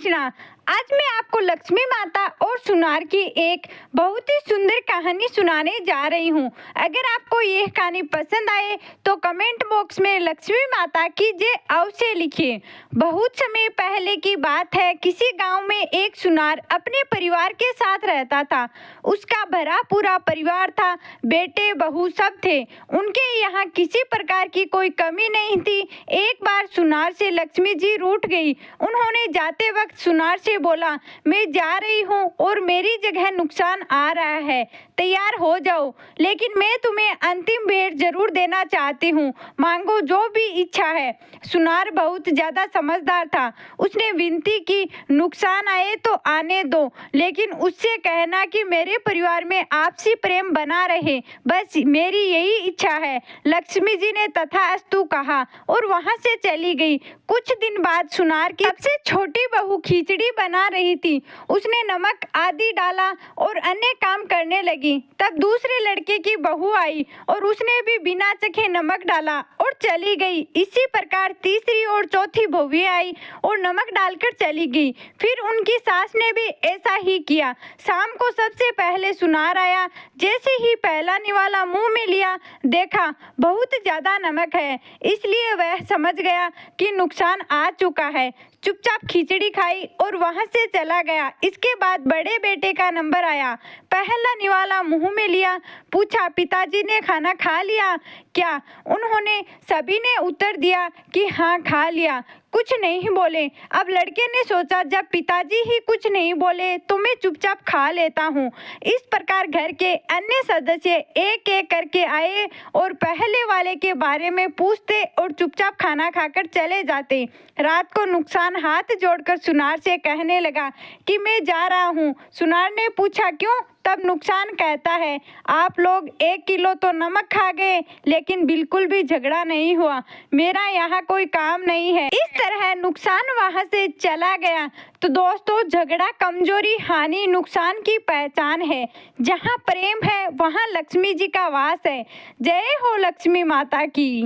कृष्णा। आज मैं आपको लक्ष्मी माता और सुनार की एक बहुत ही सुंदर कहानी सुनाने जा रही हूँ। अगर आपको यह कहानी पसंद आए तो कमेंट बॉक्स में लक्ष्मी माता की जय अवश्य लिखिए। बहुत समय पहले की बात है, किसी गांव में एक सुनार अपने परिवार के साथ रहता था। उसका भरा पूरा परिवार था, बेटे बहू सब थे। उनके यहाँ किसी प्रकार की कोई कमी नहीं थी। एक बार सुनार से लक्ष्मी जी रूठ गई। उन्होंने जाते वक्त सुनार से बोला, मैं जा रही हूँ और मेरी जगह नुकसान आ रहा है, तैयार हो जाओ, लेकिन मैं तुम्हें अंतिम भेंट जरूर देना चाहती हूँ, मांगो जो भी इच्छा है। सुनार बहुत ज्यादा समझदार था। उसने विनती की, नुकसान आए तो आने दो, लेकिन उससे कहना कि मेरे परिवार में आपसी प्रेम बना रहे, बस मेरी यही इच्छा है। लक्ष्मी जी ने तथास्तु कहा और वहां से चली गई। कुछ दिन बाद सुनार की सबसे छोटी बहू खिचड़ी बना रही थी। उसने नमक आदि डाला और अन्य काम करने लगी। तब दूसरे लड़के की बहू आई और उसने भी बिना चखे नमक डाला और चली गई। इसी प्रकार तीसरी और चौथी बहू आई और नमक डालकर चली गई। फिर उनकी सास ने भी ऐसा ही किया। शाम को सबसे पहले सुनार आया। जैसे ही पहला निवाला मुंह में लिया, देखा बहुत ज्यादा नमक है, इसलिए वह समझ गया कि नुकसान आ चुका है। चुपचाप खिचड़ी खाई और वहां से चला गया। इसके बाद बड़े बेटे का नंबर आया। पहला निवाला मुंह में लिया, पूछा, पिताजी ने खाना खा लिया क्या? उन्होंने सभी ने उत्तर दिया कि हाँ खा लिया। कुछ नहीं बोले। अब लड़के ने सोचा, जब पिताजी ही कुछ नहीं बोले तो मैं चुपचाप खा लेता हूँ। इस प्रकार घर के अन्य सदस्य एक एक करके आए और पहले वाले के बारे में पूछते और चुपचाप खाना खाकर चले जाते। रात को नुकसान हाथ जोड़कर सुनार से कहने लगा कि मैं जा रहा हूँ। सुनार ने पूछा, क्यों? तब नुकसान कहता है, आप लोग 1 किलो तो नमक खा गए, लेकिन बिल्कुल भी झगड़ा नहीं हुआ। मेरा यहाँ कोई काम नहीं है। इस तरह नुकसान वहाँ से चला गया। तो दोस्तों, झगड़ा कमजोरी, हानि, नुकसान की पहचान है। जहाँ प्रेम है वहाँ लक्ष्मी जी का वास है। जय हो लक्ष्मी माता की।